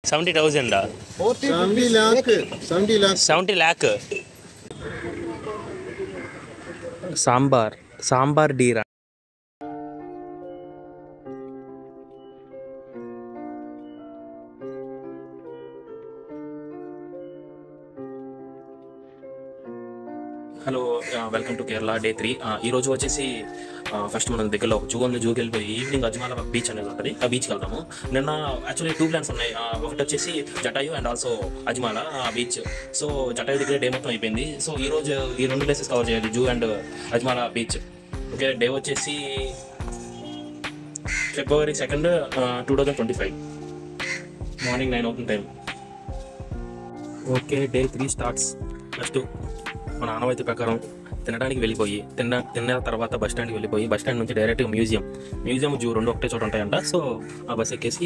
70,000 70 lakh. 70 lakh. 70 lakh. Sambar డీరా. Hello, welcome to Kerala day 3. ఈరోజు వచ్చేసి ఫస్ట్ మన దగ్గరలో జూ ఉంది. జూకి వెళ్ళిపోయి ఈవినింగ్ అజ్మాల బీచ్ అనేది ఉంటుంది, ఆ బీచ్కి వెళ్దాము. నిన్న యాక్చువల్లీ 2 ప్లాన్స్ ఉన్నాయి. ఒకటి వచ్చేసి Jatayu and also Azhimala beach. So Jatayu దగ్గర డే మొత్తం అయిపోయింది. సో ఈరోజు ఈ 2 ప్లేసెస్ కవర్ చేయాలి, zoo and Azhimala beach. Okay, day వచ్చేసి February 2nd, 2025 మార్నింగ్ 9 అవుతుంది time. Okay, day 3 starts. First మన ఆనవాయితీ ప్రకారం తినడానికి వెళ్ళిపోయి తిన్న తర్వాత బస్ స్టాండ్కి వెళ్ళిపోయి బస్ స్టాండ్ నుంచి డైరెక్ట్గా మ్యూజియం జూ 2 ఒకటే చోట ఉంటాయంట. సో ఆ బస్ ఎక్కేసి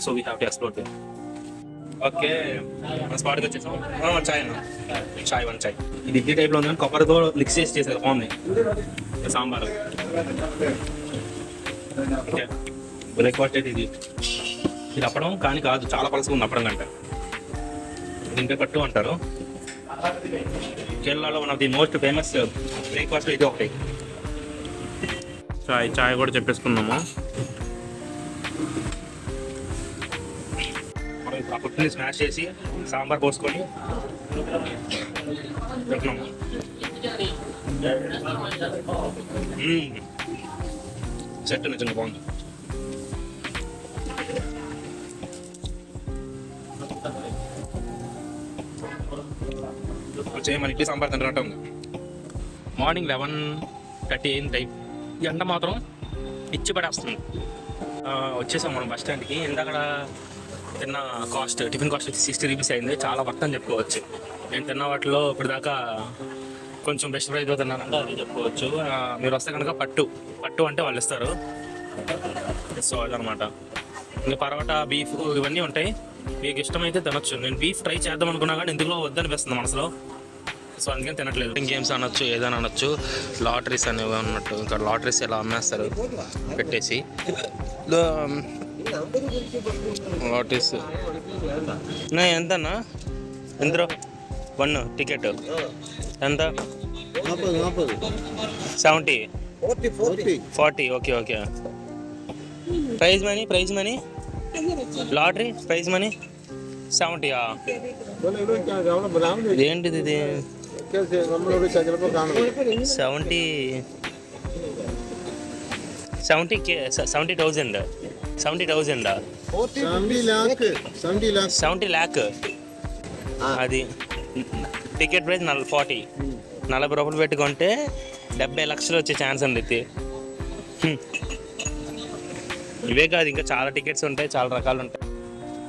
so we have to explore they. Okay, మన స్పాట్కి వచ్చేసాం. చాయ్ 1 చాయ్. ఇది ఇడ్లీ టైప్లో ఉంది కానీ కొబ్బరితో మిక్స్ చేసి చేసేది బాగుంది. సాంబార్. ఓకే, బ్రేక్ఫాస్ట్ అయితే ఇది అప్పడం కానీ కాదు, చాలా పలసగా ఉంది అప్పడం కంటే. దీంట్లో కట్టు అంటారు. కేరళలో one of the most famous breakfast ఇది ఒకటి. చాయ్ కూడా చెప్పేసుకున్నాము. మనం ఇప్పుడు ఆ పుట్టిని స్మాష్ చేసి సాంబార్ పోసుకొని పెట్టినాము. సెట్ నిజంగా బాగుంది. మన ఇడ్లీ సాంబార్ తింటున్నట్టు ఉంది. మార్నింగ్ 11:30 అయింది టైం. ఈ ఎండ మాత్రం ఇచ్చి పడేస్తుంది. వచ్చేసాం మనం బస్ స్టాండ్కి. ఇందాక తిన్న టిఫిన్ కాస్ట్ వచ్చి 60 రూపీస్ అయింది. చాలా వర్త్ అని చెప్పుకోవచ్చు. నేను తిన్న వాటిలో ఇప్పటిదాకా కొంచెం బెస్ట్ ప్రైస్లో తిన్నానంటే అది చెప్పుకోవచ్చు. మీరు వస్తే కనుక పట్టు అంటే వాళ్ళు ఇస్తారు. సో అదనమాట. ఇంకా పరోటా, బీఫ్ ఇవన్నీ ఉంటాయి. మీకు ఇష్టమైతే తినొచ్చు. నేను బీఫ్ ట్రై చేద్దాం అనుకున్నా కానీ ఎందులో వద్దనిపిస్తుంది మనసులో. సో అందుకని తినట్లేదు. గేమ్స్ అనొచ్చు, ఏదైనా అనొచ్చు. లాటరీస్ అనేవి ఉన్నట్టు ఇంకా లాటరీస్ ఎలా అమ్మేస్తారు పెట్టేసి. లాటరీస్ ఎంతన్నా? ఎందరో 1 టికెట్ ఎంత? 70, 40. Okay. Prize money lottery prize money 70. ఏంటిది ఇది? 70,000. 70 lakh. అది టికెట్ ప్రైస్ 40 రూపాయలు పెట్టుకుంటే 70 లక్షలు వచ్చే ఛాన్స్ అండి ఇది. ఇవే కాదు, ఇంకా చాలా టికెట్స్ ఉంటాయి, చాలా రకాలు ఉంటాయి.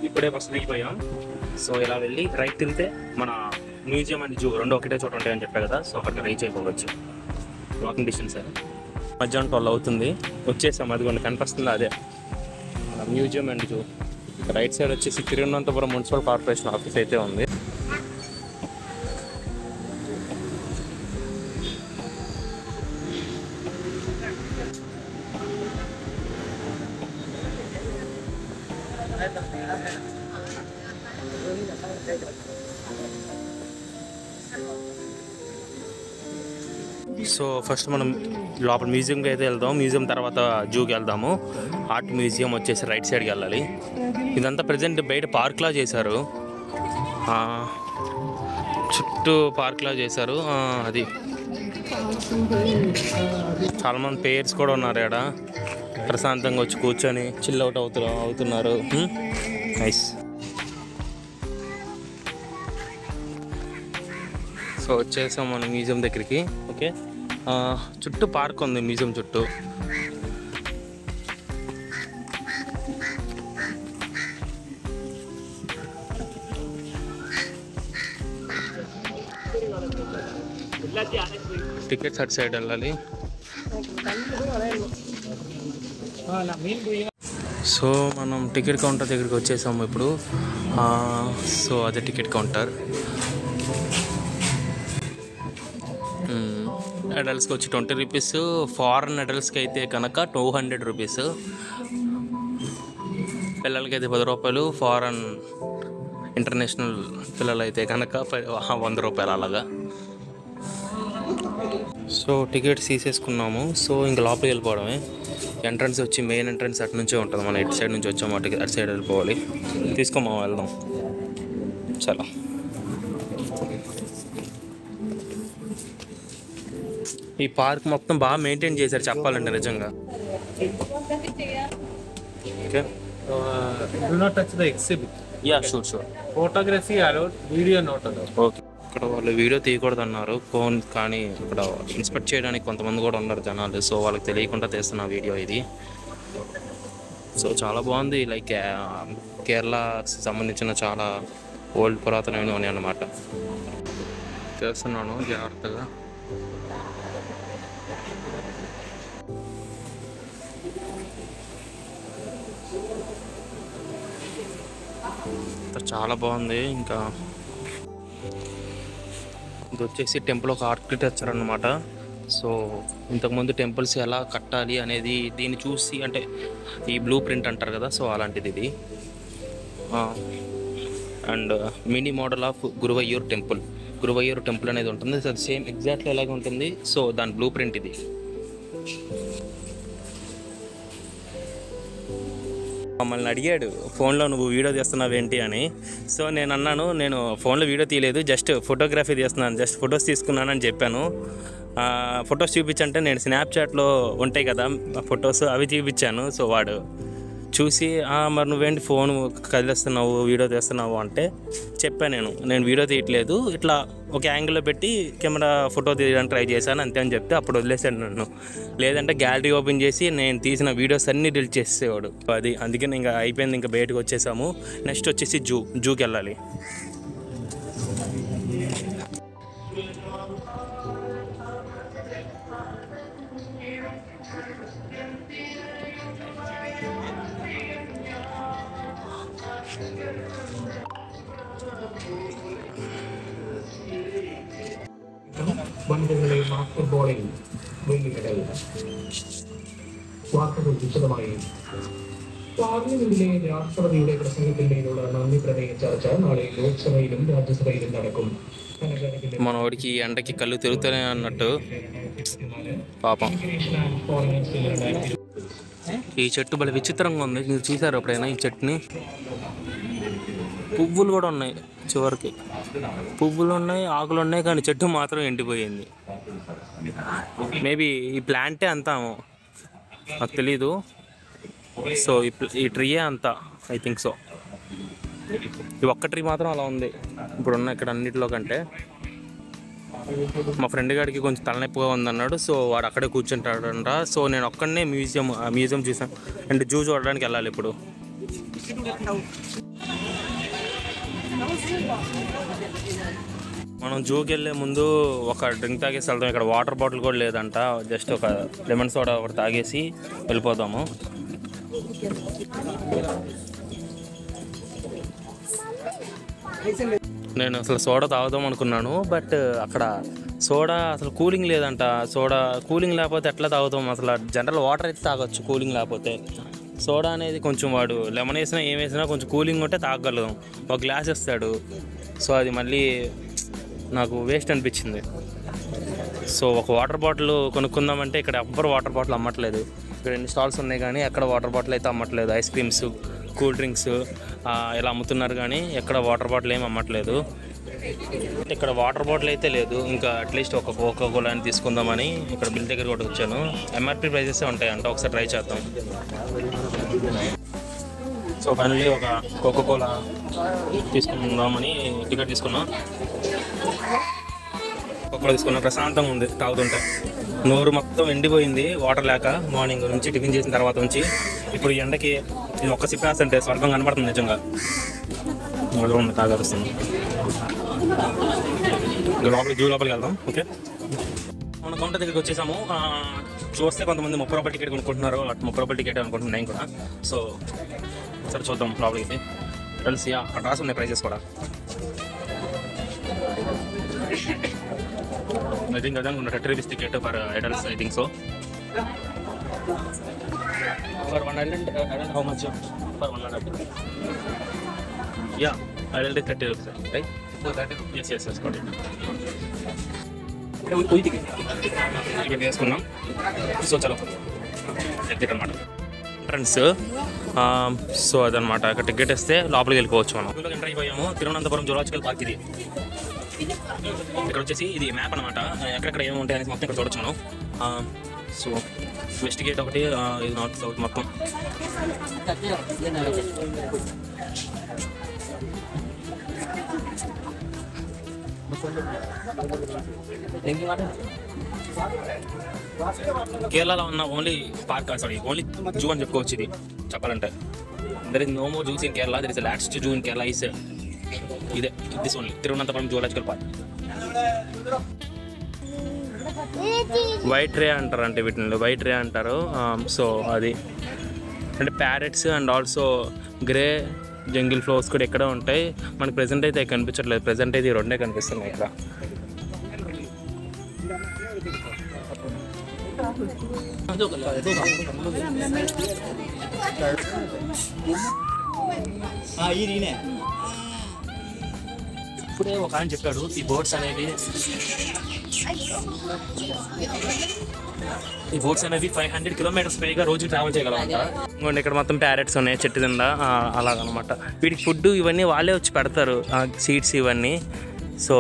ఇప్పుడే ఫస్ట్ దిగిపోయాం. సో ఇలా వెళ్ళి రైట్ తిరిగితే మన మ్యూజియం అండ్ జూ 2 ఒకటే చోట ఉంటాయని చెప్పా కదా. సో అక్కడికి రీచ్ అయిపోవచ్చు. వాకింగ్ డిస్టెన్స్ అది. మధ్యాహ్నం 12 అవుతుంది. వచ్చేసాం. అది కొన్ని కనిపిస్తుంది, అదే మన museum and zoo. Right side వచ్చేసి తిరువనంతపురం మున్సిపల్ కార్పొరేషన్ ఆఫీస్ అయితే ఉంది. సో ఫస్ట్ మనం లోపల మ్యూజియంకి అయితే వెళ్దాం. మ్యూజియం తర్వాత జూకి వెళ్దాము. ఆర్ట్ మ్యూజియం వచ్చేసి రైట్ సైడ్కి వెళ్ళాలి. ఇదంతా ప్రజెంట్ బయట పార్క్లా చేశారు, చుట్టూ పార్క్లా చేశారు. అది చాలామంది పేర్స్ కూడా ఉన్నారు ఇక్కడ. ప్రశాంతంగా వచ్చి కూర్చొని చిల్ అవుట్ అవుతున్నారు. నైస్. సో వచ్చేసాం మనం మ్యూజియం దగ్గరికి. ఓకే, చుట్టూ పార్క్ ఉంది మ్యూజియం చుట్టూ. టికెట్స్ అటు సైడ్ వెళ్ళాలి. సో మనం టికెట్ కౌంటర్ దగ్గరికి వచ్చేసాము ఇప్పుడు. సో అదే టికెట్ కౌంటర్. అడల్ట్స్కి వచ్చి 20 రూపీస్, ఫారెన్ అడల్ట్స్కి అయితే కనుక 200 రూపీస్. పిల్లలకి అయితే 10 రూపాయలు, ఫారెన్ ఇంటర్నేషనల్ పిల్లలు అయితే కనుక 100 రూపాయలు అలాగా. So tickets తీసేసుకున్నాము. సో ఇంకా లోపలికి వెళ్ళిపోవడమే. ఎంట్రన్స్ వచ్చి మెయిన్ ఎంట్రన్స్ అటు నుంచే ఉంటుంది. మనం ఇటు సైడ్ నుంచి వచ్చాము, అటు సైడ్ వెళ్ళిపోవాలి. తీసుకోమా వెళ్దాం. చాలా ఈ పార్క్ మొత్తం బాగా మెయింటైన్ చేశారు చెప్పాలంటే నిజంగా. Okay, Do not touch the exhibit. Yeah sure. Photography allowed, video not allowed. Okay. ఇక్కడ వాళ్ళు వీడియో తీయకూడదు అన్నారు ఫోన్, కానీ ఇక్కడ ఇన్స్పెక్ట్ చేయడానికి కొంతమంది కూడా ఉన్నారు జనాలు. సో వాళ్ళకి తెలియకుండా తీస్తున్న వీడియో ఇది. సో చాలా బాగుంది. లైక్ కేరళకి సంబంధించిన చాలా ఓల్డ్ పురాతనమైనవి ఉన్నాయి అన్నమాట. చేస్తున్నాను జాగ్రత్తగా. చాలా బాగుంది. ఇంకా ఇది వచ్చేసి టెంపుల్ ఒక ఆర్కిటెక్చర్ అన్నమాట. సో ఇంతకుముందు టెంపుల్స్ ఎలా కట్టాలి అనేది దీన్ని చూసి, అంటే ఈ బ్లూ ప్రింట్ అంటారు కదా, సో అలాంటిది ఇది. And mini model of Guruvayur temple అనేది ఉంటుంది. సేమ్ ఎగ్జాక్ట్లీ ఎలాగే ఉంటుంది. సో దాని బ్లూ ప్రింట్ ఇది. మమ్మల్ని అడిగాడు ఫోన్లో నువ్వు వీడియో తీస్తున్నావు ఏంటి అని. సో నేను అన్నాను, నేను ఫోన్లో వీడియో తీయలేదు, జస్ట్ ఫోటోగ్రఫీ తీస్తున్నాను, జస్ట్ ఫొటోస్ తీసుకున్నానని చెప్పాను. ఫొటోస్ చూపించంటే నేను స్నాప్చాట్లో ఉంటాయి కదా ఫొటోస్, అవి చూపించాను. సో వాడు చూసి మరి నువ్వేంటి ఫోన్ కదిలిస్తున్నావు వీడియో తీస్తున్నావు అంటే చెప్పాను, నేను వీడియో తీయట్లేదు, ఇట్లా ఒక యాంగిల్లో పెట్టి కెమెరా ఫోటో తీయడానికి ట్రై చేశాను అంతే అని చెప్తే అప్పుడు వదిలేసాడు నన్ను. లేదంటే గ్యాలరీ ఓపెన్ చేసి నేను తీసిన వీడియోస్ అన్నీ డిలీట్ చేసేవాడు. అది అందుకని ఇంకా అయిపోయింది, ఇంకా బయటకు వచ్చేసాము. నెక్స్ట్ వచ్చేసి జూకి వెళ్ళాలి. വനിതകളെ ഫുട്ബോളിൽ വെള്ളിമെഡൽ. വാർത്തകൾ വിശദമായി. പാർലമെന്റിലെ രാഷ്ട്രപതിയുടെ പ്രസംഗത്തിന്മേലുള്ള നന്ദി പ്രമേയ ചർച്ച നാളെ ലോക്സഭയിലും രാജ്യസഭയിലും നടക്കും. మన వాడికి ఎండకి కళ్ళు తిరుగుతూనే అన్నట్టు పాపం. ఈ చెట్టు భలే విచిత్రంగా ఉంది. మీరు చూసారు ఎప్పుడైనా ఈ చెట్టుని? పువ్వులు కూడా ఉన్నాయి, చివరికి పువ్వులు ఉన్నాయి, ఆకులు ఉన్నాయి, కానీ చెట్టు మాత్రం ఎండిపోయింది. మేబీ ఈ ప్లాంటే అంతా నాకు తెలీదు. సో ఈ ట్రీయే అంతా, ఐ థింక్ సో. ఈ ఒక్క ట్రీ మాత్రం అలా ఉంది ఇప్పుడున్న ఇక్కడ అన్నిటిలో కంటే. మా ఫ్రెండ్ గారికి కొంచెం తలనొప్పిగా ఉందన్నాడు, సో వాడు అక్కడే కూర్చుంటాడంట. సో నేను ఒక్కడనే మ్యూజియం చూసాను అండ్ జూ చూడడానికి వెళ్ళాలి ఇప్పుడు. మనం జూకి వెళ్ళే ముందు ఒక డ్రింక్ తాగేసి వెళ్దాం. ఇక్కడ వాటర్ బాటిల్ కూడా లేదంట, జస్ట్ ఒక లెమన్ సోడా ఒకటి తాగేసి వెళ్ళిపోదాము. నేను అసలు సోడా తాగుదాం అనుకున్నాను, బట్ అక్కడ సోడా అసలు కూలింగ్ లేదంట. సోడా కూలింగ్ లేకపోతే ఎట్లా తాగుతాం? అసలు జనరల్ వాటర్ అయితే తాగొచ్చు కూలింగ్ లేకపోతే. సోడా అనేది కొంచెం వాడు లెమన్ వేసినా ఏం వేసినా కొంచెం కూలింగ్ ఉంటే తాగగలుగుతాం. ఒక గ్లాస్ ఇస్తాడు, సో అది మళ్ళీ నాకు వేస్ట్ అనిపించింది. సో ఒక వాటర్ బాటిల్ కొనుక్కుందామంటే ఇక్కడ ఎవ్వరు వాటర్ బాటిల్ అమ్మట్లేదు. ఇక్కడ ఎన్ని స్టాల్స్ ఉన్నాయి కానీ ఎక్కడ వాటర్ బాటిల్ అయితే అమ్మట్లేదు. ఐస్ క్రీమ్స్, కూల్ డ్రింక్స్ ఇలా అమ్ముతున్నారు కానీ ఎక్కడ వాటర్ బాటిల్ ఏమి అమ్మట్లేదు. ఇక్కడ వాటర్ బాటిల్ అయితే లేదు. ఇంకా అట్లీస్ట్ ఒక కోకా కోలా అని తీసుకుందామని ఇక్కడ బిల్ దగ్గర కూడా వచ్చాను. ఎంఆర్పి ప్రైజెస్ ఉంటాయంట, ఒకసారి ట్రై చేద్దాం. సో ఫైనల్లీ ఒక కోకా కోలా తీసుకుందామని టికెట్ తీసుకున్నాం. కోకా తీసుకున్నా, ప్రశాంతంగా ఉంది తాగుతుంటే. నోరు మొత్తం ఎండిపోయింది వాటర్ లేక, మార్నింగ్ నుంచి టిఫిన్ చేసిన తర్వాత నుంచి. ఇప్పుడు ఎండకి ఇది ఒక్క సిప్ వేస్తుంటే స్వర్గం కనపడుతుంది నిజంగా. ఉంది తాగలుస్తుంది. లోపలికి జూ లోపలికి వెళ్దాం. ఓకే, మన కౌంటర్ దగ్గరికి వచ్చేసాము. చూస్తే కొంతమంది 30 రూపాయల టికెట్ కొనుక్కుంటున్నారు, 30 రూపాయల టికెట్ అనుకుంటున్నాను నేను కూడా. సో సరే చూద్దాం లోపలికి తెలిసి అక్కడ రాసి ఉన్నాయి ప్రైజెస్ కూడా. ఐ థింక్ అదే అనుకుంటా 30 rupees ticket for adults, I think so. For 1 adult, how much? For 1 adult? Yeah, adult is 30 rupees, right? Yes, got it. Ticket వేసుకున్నాం. సో చలో ఎగ్జిట్ అనమాట ఫ్రెండ్స్. సో అదనమాట, అక్కడ టికెట్ ఇస్తే లోపలికి వెళ్ళిపోవచ్చు. మనం ఎంటర్ అయిపోయాము. తిరువనంతపురం జూలాజికల్ పార్క్ ఇది. ఇక్కడ వచ్చేసి ఇది మ్యాప్ అనమాట, ఎక్కడెక్కడ ఏమి ఉంటాయి అనేది మొత్తం ఇక్కడ చూడొచ్చు మనం. సో వెస్ట్ గేట్ ఒకటి, ఇది నార్త్ సౌత్ మొత్తం. కేరళలో ఉన్న ఓన్లీ పార్క్, ఓన్లీ జూ అని చెప్పుకోవచ్చు ఇది చెప్పాలంటే. There is no more zoos in Kerala. There is last zoo in Kerala is ఇదే, this only Thiruvananthapuram zoological park. White ray అంటారు, అంటే వీటిని వైట్ రే అంటారు. సో అది అంటే parrots and also grey jungle fowls కూడా ఎక్కడ ఉంటాయి. మనకు ప్రెజెంట్ అయితే కనిపించట్లేదు. ప్రెజెంట్ అయితే ఈ రెండే కనిపిస్తున్నాయి ఇక్కడ. ఇప్పుడే ఒక ఆయన చెప్పాడు, ఈ బోట్స్ అనేవి 500 కిలోమీటర్స్ పైగా రోజు ట్రావెల్ చేయగలమంట. ఇంకోండి ఇక్కడ మొత్తం ప్యారెట్స్ ఉన్నాయి చెట్టు కింద, అలాగనమాట. వీటికి ఫుడ్ ఇవన్నీ వాళ్ళే వచ్చి పెడతారు, సీడ్స్ ఇవన్నీ. సో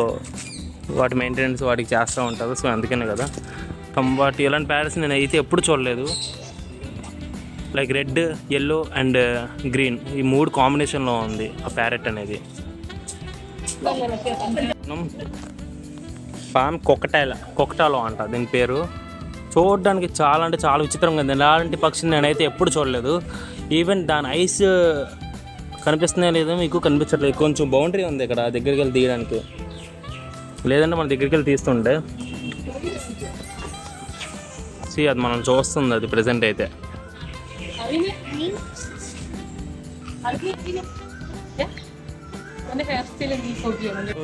వాటి మెయింటెనెన్స్ వాటికి చేస్తూ ఉంటారు. సో అందుకనే కదా వాటి ఇలాంటి ప్యారెట్స్ నేను అయితే ఎప్పుడు చూడలేదు. Like red, yellow and green ఈ 3 కాంబినేషన్లో ఉంది ఆ ప్యారెట్ అనేది. పామ్ కొకటాలో అంట దీని పేరు. చూడడానికి చాలా అంటే చాలా విచిత్రంగా ఉంది. ఇలాంటి పక్షిని నేనైతే ఎప్పుడు చూడలేదు. ఈవెన్ దాని ఐస్ కనిపిస్తున్నాయో లేదో మీకు కనిపించట్లేదు. కొంచెం బౌండరీ ఉంది ఇక్కడ దగ్గరికి వెళ్ళి తీయడానికి, లేదంటే మన దగ్గరికి వెళ్ళి తీస్తుంటే అది మనం చూస్తుంది. అది ప్రెజెంట్ అయితే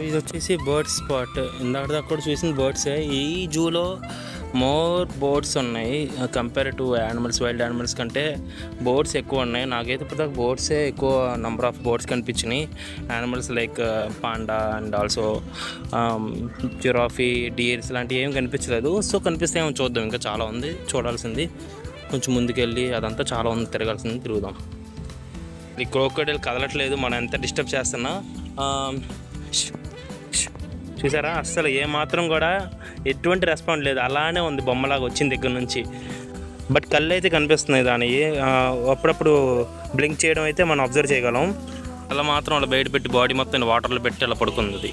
ఇది వచ్చేసి బర్డ్ స్పాట్. ఇందాక కూడా చూసిన బర్డ్సే. ఈ జూలో మోర్ బోర్డ్స్ ఉన్నాయి compare to animals. Wild animals కంటే బోర్డ్స్ ఎక్కువ ఉన్నాయి. నాకైతే ఇప్పుడు బోర్డ్సే ఎక్కువ నెంబర్ ఆఫ్ బోర్డ్స్ కనిపించినాయి. Animals like panda and also giraffe, deers లాంటివి ఏం కనిపించలేదు. సో కనిపిస్తే ఏమో చూద్దాం. ఇంకా చాలా ఉంది చూడాల్సింది. కొంచెం ముందుకెళ్ళి అదంతా చాలా ఉంది తిరగాల్సింది, తిరుగుదాం. ఈ క్రోకోడైల్ కదలట్లేదు, మనం ఎంత డిస్టర్బ్ చేస్తున్నా. చూసారా, అస్సలు ఏమాత్రం కూడా ఎటువంటి రెస్పాండ్ లేదు, అలానే ఉంది బొమ్మలాగా వచ్చిన దగ్గర నుంచి. బట్ కళ్ళు అయితే కనిపిస్తున్నాయి దాని. అప్పుడప్పుడు బ్లింక్ చేయడం అయితే మనం అబ్జర్వ్ చేయగలం. అలా మాత్రం అలా బయట పెట్టి బాడీ మొత్తం వాటర్లో పెట్టి అలా పడుకుంది.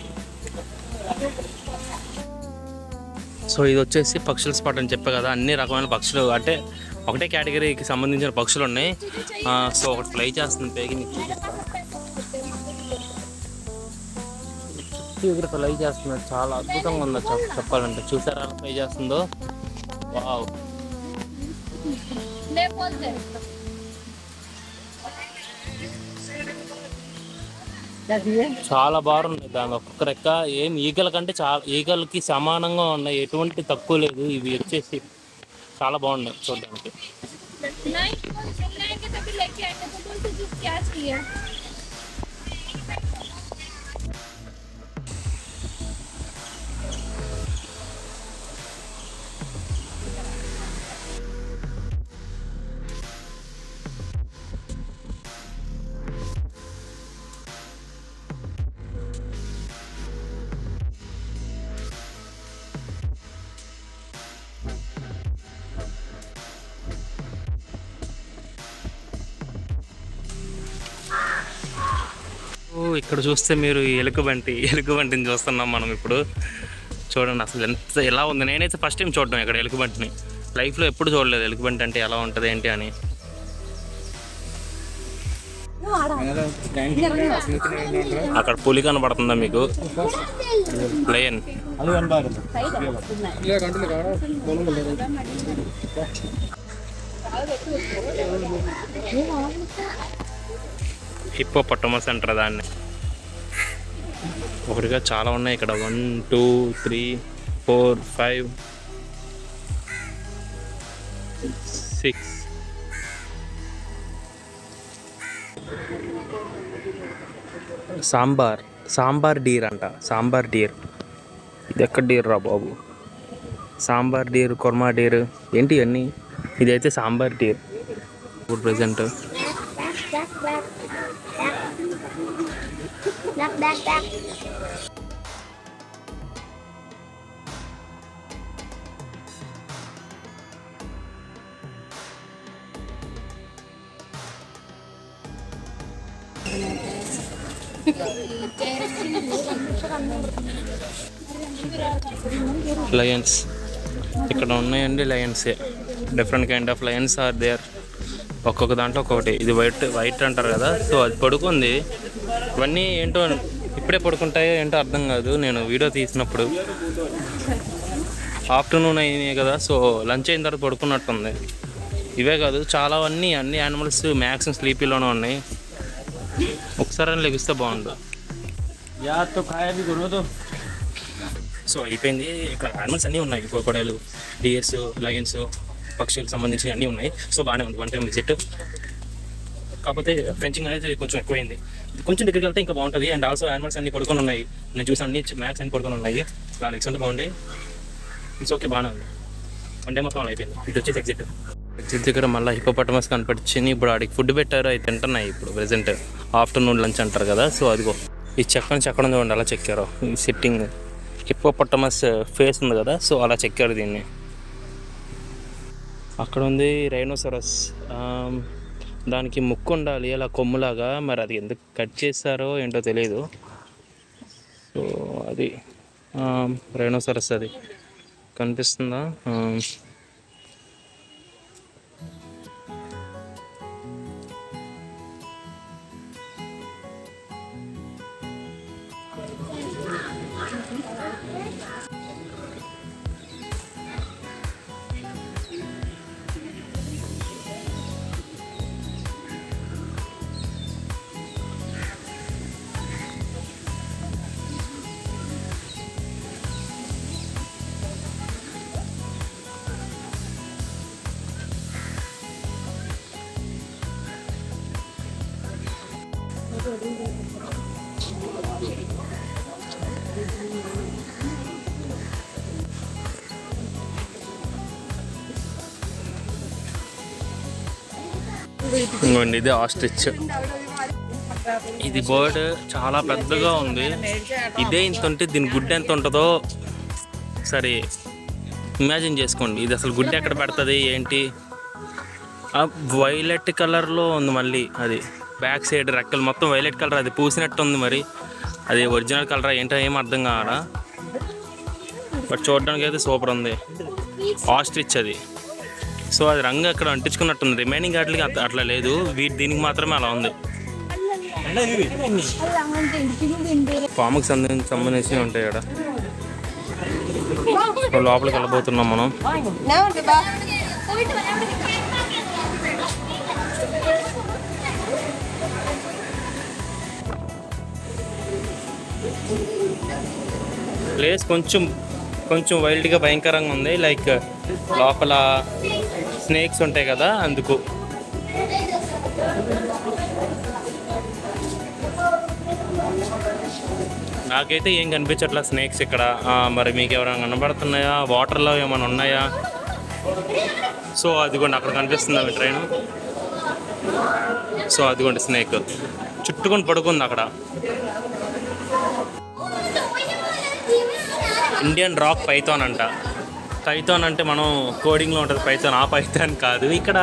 సో ఇది వచ్చేసి పక్షుల స్పాట్ అని చెప్పే కదా. అన్ని రకమైన పక్షులు అంటే ఒకటే కేటగిరీకి సంబంధించిన పక్షులు ఉన్నాయి. సో ఒకటి ఫ్లై చేస్తుంది పేగి, దగ్గర ఫ్లై చేస్తున్నారు. చాలా అద్భుతంగా ఉందో చెప్పాలంటే. చూసారా ఫ్లై చేస్తుందో? వావ్, చాలా బాగున్నాయి. దాని ఒక్కొక్క రెక్క ఏం ఈగల కంటే ఈగలకి సమానంగా ఉన్నాయి, ఎటువంటి తక్కువ లేదు. ఇవి వచ్చేసి చాలా బాగున్నాయి చూడడానికి. ఇక్కడ చూస్తే మీరు ఎలుగుబంటిని చూస్తున్నాం మనం ఇప్పుడు. చూడండి అసలు ఎంత ఎలా ఉంది. నేనైతే ఫస్ట్ టైం చూడడం ఇక్కడ ఎలుగుబంటిని. లైఫ్లో ఎప్పుడు చూడలేదు ఎలుగుబంటి అంటే ఎలా ఉంటుంది ఏంటి అని. అక్కడ పులి కనబడుతుందా మీకు? లయన్. హిప్పోపొటమస్ అంటారు దాన్ని. ఒకటిగా చాలా ఉన్నాయి ఇక్కడ. 1 2 3 4 5 6 సాంబార్ డీర్ అంట. Sambar deer. ఇది ఎక్కడ డీర్ రా బాబు? సాంబార్ డీర్, కుర్మా డీర్ ఏంటి అన్నీ? ఇదైతే సాంబార్ డీర్. ఇప్పుడు ప్రెసెంట్ లయన్స్ ఇక్కడ ఉన్నాయండి. లయన్సే, different kind of lions are there. ఒక్కొక్క దాంట్లో ఒక్కొక్కటి. ఇది వైట్ అంటారు కదా, సో అది పడుకుంది. ఇవన్నీ ఏంటో ఇప్పుడే పడుకుంటాయో ఏంటో అర్థం కాదు. నేను వీడియో తీసినప్పుడు ఆఫ్టర్నూన్ అయినాయి కదా, సో లంచ్ అయిన తర్వాత పడుకున్నట్టుంది. ఇవే కాదు చాలా అన్ని యానిమల్స్ మ్యాక్సిమం స్లీపీలోనే ఉన్నాయి. ఒకసారి లెగిస్తే బాగుండు. సో అయిపోయింది. ఇక్కడ యానిమల్స్ అన్నీ ఉన్నాయి. కోకోడైలు, డియర్స్, లయన్స్, పక్షులకు సంబంధించి అన్నీ ఉన్నాయి. సో బాగానే ఉంది. 1 టైం విజిట్. కాకపోతే ఫెంచింగ్ అనేది కొంచెం ఎక్కువైంది. కొంచెం దగ్గరికి వెళ్తే ఇంకా బాగుంటుంది. అండ్ ఆల్సో యానిమల్స్ అన్ని పడుకొని ఉన్నాయి. నేను చూసాను అన్ని మ్యాక్స్ అన్ని పడుకొని ఉన్నాయి. చాలా ఎక్సెంట్ బాగుంది. ఇట్స్ ఓకే, బాగానే ఉంది. 1 టైం మొత్తం అయిపోయింది. ఇది వచ్చేసి ఎగ్జిట్ దగ్గర మళ్ళీ హిప్పోపటమస్ కనిపించింది. ఇప్పుడు ఆడికి ఫుడ్ పెట్టారు, అవి తింటున్నాయి. ఇప్పుడు ప్రెసెంట్ ఆఫ్టర్నూన్ లంచ్ అంటారు కదా, సో అదిగో ఈ చెక్కడం చూడండి అలా చెక్కారు. ఈ సిట్టింగ్ హిప్పోపటమస్ ఫేస్ ఉంది కదా, సో అలా చెక్కారు దీన్ని. అక్కడ ఉంది రైనోసరస్. దానికి ముక్కు ఉండాలి అలా కొమ్ములాగా. మరి అది ఎందుకు కట్ చేస్తారో ఏంటో తెలియదు. సో అది రైనోసరస్. అది కనిపిస్తుందా? ఇంకోండి ఇది ఆస్ట్రిచ్. ఇది బర్డ్ చాలా పెద్దగా ఉంది. ఇదే ఇంత ఉంటే దీని గుడ్డ ఎంత ఉంటుందో సరే ఇమాజిన్ చేసుకోండి. ఇది అసలు గుడ్డ ఎక్కడ పెడుతుంది ఏంటి? వైలెట్ కలర్లో ఉంది. మళ్ళీ అది బ్యాక్ సైడ్ రెక్కలు మొత్తం వైలెట్ కలర్. అది పూసినట్టు ఉంది. మరి అది ఒరిజినల్ కలర్ ఏంటో ఏం అర్థం కావాలా. బట్ చూడడానికి అయితే సూపర్ ఉంది. ఆస్ట్రిచ్ అది. సో అది రంగు అక్కడ అంటించుకున్నట్టుంది. రిమైనింగ్ వాటికి అట్లా లేదు. దీనికి మాత్రమే అలా ఉంది. పాముకి సంబంధించి ఉంటాయి ఇక్కడ. లోపలికి వెళ్ళబోతున్నాం మనం. ప్లేస్ కొంచెం వైల్డ్గా భయంకరంగా ఉంది. లైక్ లోపల స్నేక్స్ ఉంటాయి కదా, అందుకు. నాకైతే ఏం కనిపించట్లా స్నేక్స్ ఇక్కడ. మరి మీకు ఎవరైనా కనబడుతున్నాయా? వాటర్లో ఏమైనా ఉన్నాయా? సో అదిగోండి అక్కడ కనిపిస్తుంది అవి ట్రైన్. సో అదిగోండి స్నేక్ చుట్టుకొని పడుకుంది అక్కడ. ఇండియన్ రాక్ పైథాన్ అంట. పైథాన్ అంటే మనం కోడింగ్లో ఉంటుంది పైథాన్. ఆ పైథాన్ కాదు, ఇక్కడ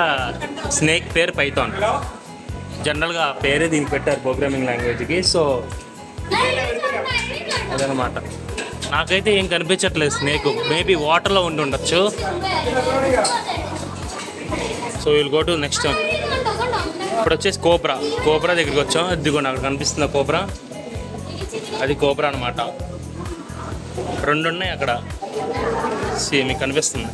స్నేక్ పేరు పైథాన్. జనరల్గా పేరే దీనికి పెట్టారు ప్రోగ్రామింగ్ లాంగ్వేజ్కి. సో అదనమాట. నాకైతే ఏం కనిపించట్లేదు స్నేక్. మేబీ వాటర్లో ఉండి ఉండొచ్చు. So will go to next. ఇప్పుడు వచ్చేసి కోబ్రా దగ్గరికి వచ్చాం. అదిగోండి అక్కడ కనిపిస్తుంది కోబ్రా. అది కోబ్రా అనమాట. 2 ఉన్నాయి అక్కడ. మీకు కనిపిస్తుంది.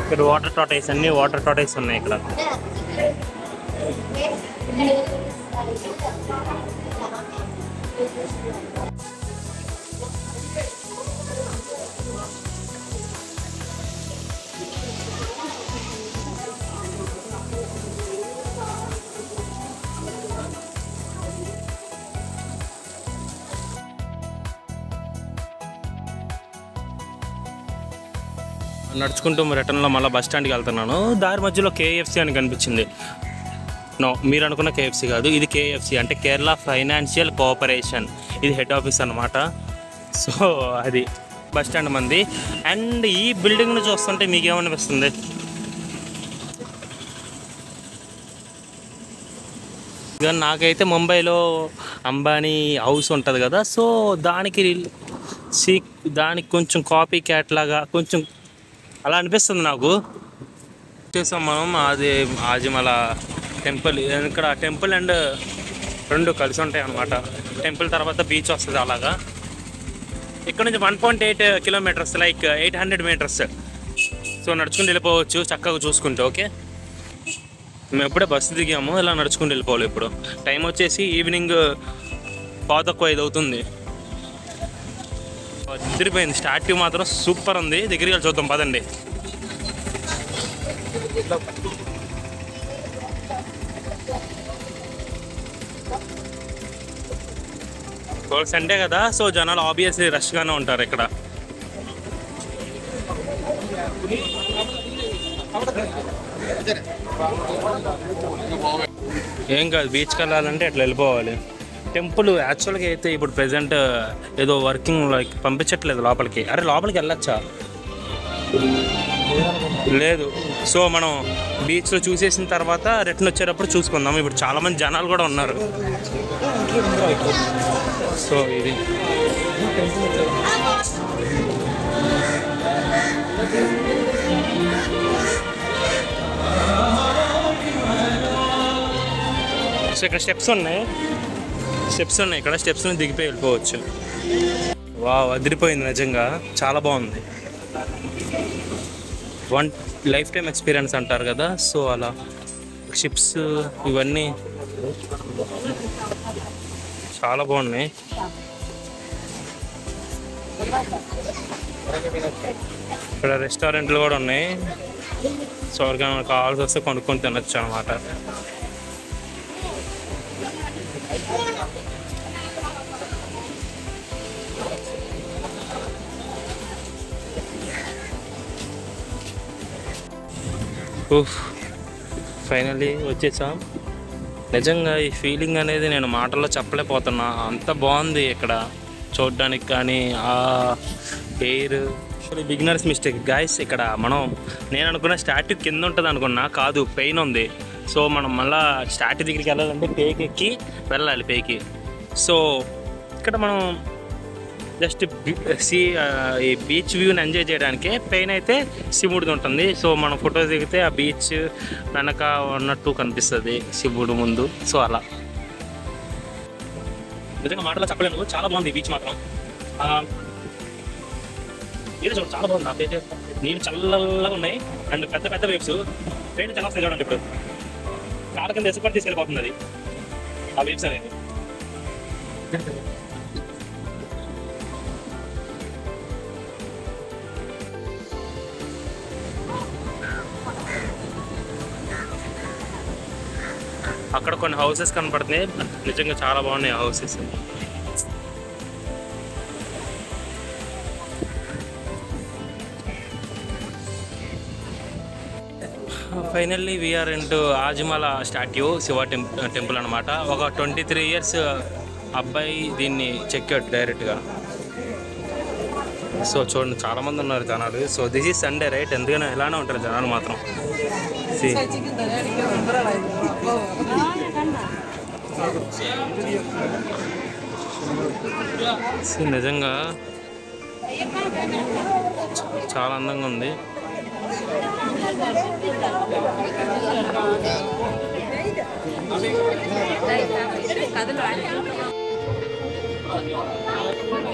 ఇక్కడ వాటర్ టాటైస్, అన్ని వాటర్ టాటైస్ ఉన్నాయి ఇక్కడ. నడుచుకుంటూ రిటర్న్లో మళ్ళీ బస్ స్టాండ్కి వెళ్తున్నాను. దారి మధ్యలో KFC అని కనిపించింది. నో, మీరు అనుకున్న KFC కాదు, ఇది KFC అంటే కేరళ ఫైనాన్షియల్ కోఆపరేషన్. ఇది హెడ్ ఆఫీస్ అన్నమాట. సో అది బస్ స్టాండ్ మంది. అండ్ ఈ బిల్డింగ్ను చూస్తుంటే మీకేమనిపిస్తుంది? ఇక నాకైతే ముంబైలో అంబానీ హౌస్ ఉంటుంది కదా, సో దానికి కొంచెం కాపీ క్యాట్ లాగా కొంచెం అలా అనిపిస్తుంది నాకు. చూసాం మనం అది ఆజిమల టెంపుల్. ఇక్కడ టెంపుల్ అండ్ రెండు కలిసి ఉంటాయి అన్నమాట. టెంపుల్ తర్వాత బీచ్ వస్తుంది. అలాగా ఇక్కడ నుంచి 1.8 కిలోమీటర్స్, లైక్ 800 మీటర్స్. సో నడుచుకుంటూ వెళ్ళిపోవచ్చు చక్కగా చూసుకుంటే. ఓకే, మేము ఎప్పుడే బస్సు దిగాము, ఇలా నడుచుకుంటూ వెళ్ళిపోవాలి. ఇప్పుడు టైం వచ్చేసి ఈవినింగ్ 4:05 అవుతుంది. తిరిగిపోయింది. స్టాట్యూ మాత్రం సూపర్ ఉంది. దగ్గరికి వెళ్ళి చూద్దాం పదండి. సండే కదా, సో జనాలు ఆబ్వియస్లీ రష్గానే ఉంటారు ఇక్కడ. ఏం కాదు, బీచ్కి వెళ్ళాలంటే అట్లా వెళ్ళిపోవాలి. టెంపుల్ యాక్చువల్గా అయితే ఇప్పుడు ప్రెజెంట్ ఏదో వర్కింగ్, లైక్ పంపించట్లేదు లోపలికి. అరే లోపలికి వెళ్ళొచ్చా? లేదు. సో మనం బీచ్లో చూసేసిన తర్వాత రిటర్న్ వచ్చేటప్పుడు చూసుకుందాం. ఇప్పుడు చాలామంది జనాలు కూడా ఉన్నారు. సో ఇది సో ఇక్కడ స్టెప్స్ ఉన్నాయి ఇక్కడ. స్టెప్స్ నుంచి దిగిపోయి వెళ్ళిపోవచ్చు. వావ్, అదిరిపోయింది నిజంగా, చాలా బాగుంది. లైఫ్ టైం ఎక్స్పీరియన్స్ అంటారు కదా, సో అలా షిప్స్ ఇవన్నీ చాలా బాగున్నాయి. ఇక్కడ రెస్టారెంట్లు కూడా ఉన్నాయి. సో ఎవరికైనా మనకు కావాల్సి వస్తే కొనుక్కొని తినొచ్చు అన్నమాట. ఫైనల్లీ వచ్చేసాం. నిజంగా ఈ ఫీలింగ్ అనేది నేను మాటల్లో చెప్పలేకపోతున్నా. అంత బాగుంది ఇక్కడ చూడడానికి. కానీ ఆ ఎయిర్ బిగినర్స్ మిస్టేక్ గాయస్. ఇక్కడ నేను అనుకున్న స్టాట్యూ కింద ఉంటుంది అనుకున్నా, కాదు పైన ఉంది. సో మనం మళ్ళీ స్టాట్యూ దగ్గరికి వెళ్ళాలంటే పైకి ఎక్కి వెళ్ళాలి పైకి. సో ఇక్కడ మనం జస్ట్ ఈ బీచ్ వ్యూని ఎంజాయ్ చేయడానికి పైన అయితే శివుడిది ఉంటుంది. సో మనం ఫోటోస్ దిగితే ఆ బీచ్ వెనక ఉన్నట్టు కనిపిస్తుంది శివుడు ముందు. సో అలా నిజంగా మాటలో చెప్పలేను, చాలా బాగుంది బీచ్ మాత్రం. ఇది చూడండి, చాలా బాగుంది. నాకైతే నీళ్ళు చల్లగా ఉన్నాయి అండ్ పెద్ద పెద్ద వేవ్స్. ట్రైన్ చాలా వస్తాయి చూడండి. ఇప్పుడు కాళ్ళ కింద ఎసుకొని తీసుకెళ్ళిపోతుంది అది, ఆ వేవ్స్ అనేది. అక్కడ కొన్ని హౌసెస్ కనపడుతున్నాయి, నిజంగా చాలా బాగున్నాయి houses. Finally we're into Azhimala statue, Shiva temple అనమాట. ఒక 23 years అబ్బాయి దీన్ని చెక్కాడు డైరెక్ట్గా. సో చూడండి, చాలామంది ఉన్నారు జనాలు. So this is Sunday right, ఎందుకైనా ఇలానే ఉంటారు జనాలు మాత్రం. నిజంగా చాలా అందంగా ఉంది.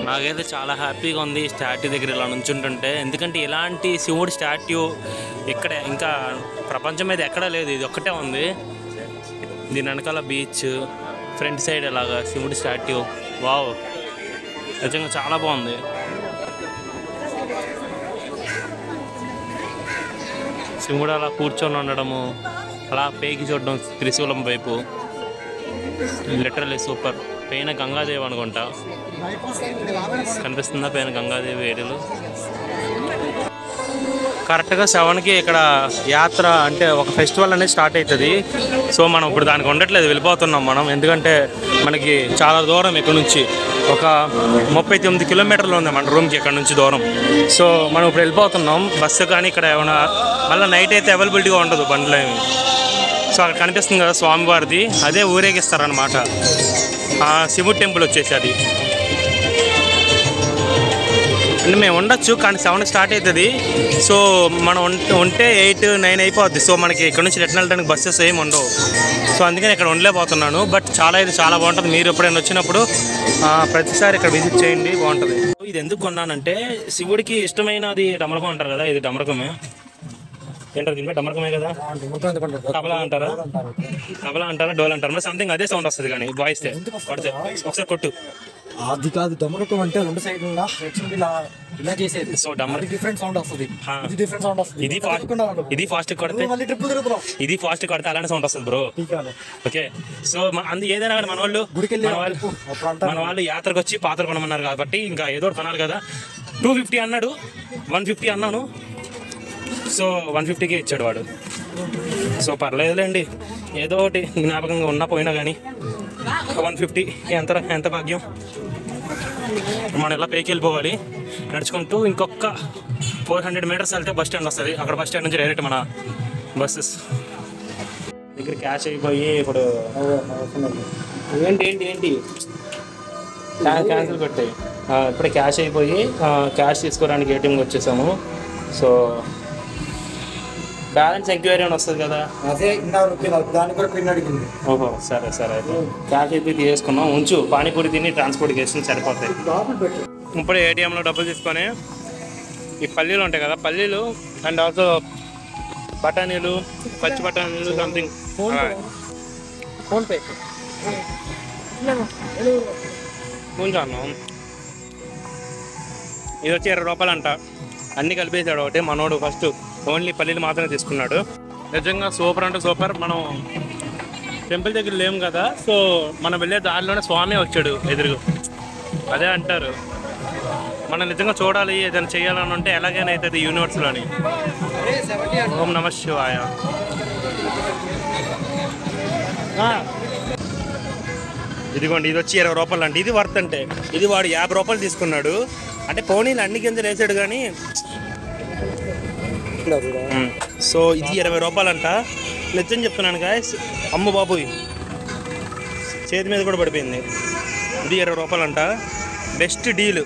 నాకైతే చాలా హ్యాపీగా ఉంది ఈ స్టాట్యూ దగ్గర ఇలా నుంచుంటుంటే. ఎందుకంటే ఇలాంటి శివుడి స్టాట్యూ ఇక్కడ ఇంకా ప్రపంచం మీద ఎక్కడా లేదు, ఇది ఒక్కటే ఉంది. దీని వెనకాల బీచ్, ఫ్రంట్ సైడ్ ఇలాగా శివుడి స్టాట్యూ. వావ్, నిజంగా చాలా బాగుంది. శివుడు అలా కూర్చొని ఉండడము, అలా పేకి చూడడం త్రిశూలం వైపు, లిటరల్లీ సూపర్. పైన గంగాదేవి అనుకుంటా, కనిపిస్తుందా పైన గంగాదేవి ఏడులు. కరెక్ట్గా 7కి ఇక్కడ యాత్ర అంటే ఒక ఫెస్టివల్ అనేది స్టార్ట్ అవుతుంది. సో మనం ఇప్పుడు దానికి ఉండట్లేదు, వెళ్ళిపోతున్నాం మనం. ఎందుకంటే మనకి చాలా దూరం ఇక్కడ నుంచి, ఒక 39 కిలోమీటర్లు ఉంది మన రూమ్కి ఇక్కడ నుంచి దూరం. సో మనం ఇప్పుడు వెళ్ళిపోతున్నాం. బస్సు కానీ ఇక్కడ ఏమైనా మళ్ళీ నైట్ అయితే అవైలబిలిటీగా ఉండదు బండ్లు ఏమి. సో అక్కడ కనిపిస్తుంది కదా స్వామివారిది, అదే ఊరేగిస్తారనమాట. శివుడి టెంపుల్ వచ్చేసి అది. అంటే మేము ఉండొచ్చు కానీ 7కి స్టార్ట్ అవుతుంది. సో మనం ఉంటే 8, 9 అయిపోద్ది. సో మనకి ఇక్కడ నుంచి రిటర్న్ వెళ్ళడానికి బస్సెస్ ఏమి ఉండవు. సో అందుకని ఇక్కడ ఉండలేకపోతున్నాను. బట్ ఇది చాలా బాగుంటుంది. మీరు ఎప్పుడైనా వచ్చినప్పుడు ప్రతిసారి ఇక్కడ విజిట్ చేయండి, బాగుంటుంది. ఇది ఎందుకు కొన్నానంటే శివుడికి ఇష్టమైనది డమరకం అంటారు కదా, ఇది డమరకమే. ఏంటారు దీనిపై డమరకమే కదా, తబలా అంటారా, తబలా అంటారా, డోల్ అంటారు, మరి సంథింగ్ అదే సౌండ్ వస్తుంది. కానీ వాయిస్ కొడితే ఒకసారి కొట్టు. అది కాదు డమరకం అంటే రెండు సైడ్ ఇలా చేసేది. సో డమర్ డిఫరెంట్ సౌండ్ వస్తుంది, ఇది డిఫరెంట్ సౌండ్ వస్తుంది. ఇది ఫాస్ట్ కొడితే, మళ్ళీ ట్రిపుల్ తిరుగుతున్నాం, ఇది ఫాస్ట్ కొడితే అలాంటి సౌండ్ వస్తుంది బ్రో. ఓకే, సో ఏదైనా మన వాళ్ళు మన వాళ్ళు యాత్రకు వచ్చి పాత్ర కొనమన్నారు కాబట్టి ఇంకా ఏదో కొనాలి కదా. 250 అన్నాడు, 150 అన్నాను. సో 150కి ఇచ్చాడు వాడు. సో పర్లేదులేండి, ఏదో ఒకటి జ్ఞాపకంగా ఉన్నా పోయినా కానీ 150 ఎంత భాగ్యం. మనం ఎలా పైకి వెళ్ళిపోవాలి నడుచుకుంటూ. ఇంకొక 400 మీటర్స్ వెళ్తే బస్ స్టాండ్ వస్తుంది. అక్కడ బస్ స్టాండ్ నుంచి డైరెక్ట్ మన బస్సెస్ దగ్గర క్యాష్ అయిపోయి ఇప్పుడు ఏంటి క్యాన్సిల్ కొట్టాయి. ఇప్పుడే క్యాష్ అయిపోయి క్యాష్ తీసుకోవడానికి ఏటీఎంకి వచ్చేసాము. సో బ్యాలెన్స్ ఎంక్వైరీ అని వస్తుంది కదా, అదే దాని కూడా పిన్ అడిగింది. ఓహో సరే అయితే క్యాష్ అయితే తీసుకున్నాం. ఉంచు, పానీపూరి తిని ట్రాన్స్పోర్ట్కి వేసి సరిపోతాయి. ఇప్పుడు ఏటీఎంలో డబ్బులు తీసుకొని ఈ పల్లీలు ఉంటాయి కదా, పల్లీలు అండ్ ఆల్సో బఠానీలు, పచ్చి బఠానీలు సంథింగ్ ఫోన్పే ఉంచాను. ఇది వచ్చి 20 రూపాయలు అంట. అన్నీ కలిపేసాడు ఒకటి మనోడు. ఫస్ట్ ఓన్లీ పల్లీలు మాత్రమే తీసుకున్నాడు. నిజంగా సూపర్ అంటే సూపర్. మనం టెంపుల్ దగ్గర లేము కదా, సో మనం వెళ్ళే దారిలోనే స్వామి వచ్చాడు ఎదురుగా. అదే అంటారు, మనం నిజంగా చూడాలి ఏదైనా చేయాలని ఉంటే ఎలాగైనా అవుతుంది యూనివర్స్లోని. ఓం నమః శివాయ. ఇదిగోండి, ఇది వచ్చి 20 రూపాయలు అంటే ఇది వర్త్. అంటే ఇది వాడు 50 రూపాయలు తీసుకున్నాడు. అంటే పోనీలు అన్ని గింజలు వేసాడు కానీ. సో ఇది 20 రూపాయలు అంట. నిజం చెప్తున్నాను గాయస్, అమ్మ బాబోయ్ చేతి మీద కూడా పడిపోయింది. ఇది 20 రూపాయలు అంట. Best deal.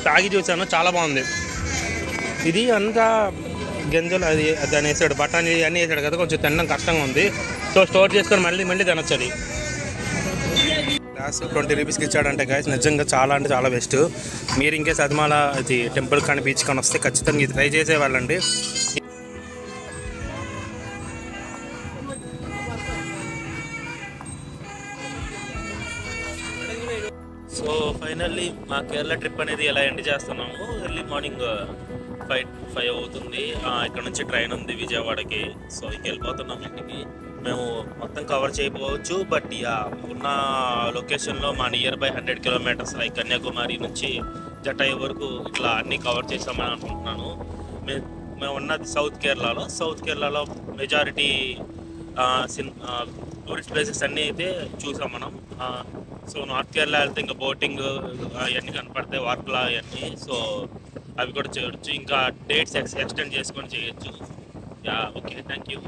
తాగి చూసాను, చాలా బాగుంది. ఇది అంతా గింజలు అది దాన్ని వేసాడు, బఠానీ అన్నీ వేసాడు కదా, కొంచెం తినడం కష్టంగా ఉంది. సో స్టోర్ చేసుకొని మళ్ళీ తినొచ్చు. అది గ్లాస్ 20 రూపీస్కి ఇచ్చాడంటే గాయస్, నిజంగా చాలా అంటే చాలా బెస్ట్. మీరు ఇంకే సద్మాల అది టెంపుల్ కానీ బీచ్ కానీ వస్తే ఖచ్చితంగా ఇది ట్రై చేసేవాళ్ళండి. సో ఫైనల్లీ మా కేరళ ట్రిప్ అనేది ఎలా ఎండ్ చేస్తున్నాము. ఎర్లీ మార్నింగ్ 5 అవుతుంది. ఇక్కడ నుంచి ట్రైన్ ఉంది విజయవాడకి. సో ఇక వెళ్ళిపోతున్నాం ఇంటికి. మేము మొత్తం కవర్ చేయకపోవచ్చు, బట్ ఉన్న లొకేషన్లో మా near by 100 kilometres like Kanyakumari నుంచి జటాయు వరకు ఇట్లా అన్నీ కవర్ చేసామని అనుకుంటున్నాను. మేము ఉన్నది సౌత్ కేరళలో మెజారిటీ టూరిస్ట్ ప్లేసెస్ అన్నీ అయితే చూసాం మనం. సో నార్త్ కేరళ వెళ్తే ఇంకా బోటింగ్ అవన్నీ కనపడతాయి, వర్క్లా అవన్నీ. సో అవి కూడా చేయొచ్చు. ఇంకా డేట్స్ ఎక్స్టెండ్ చేసుకొని చేయొచ్చు. Okay, thank you.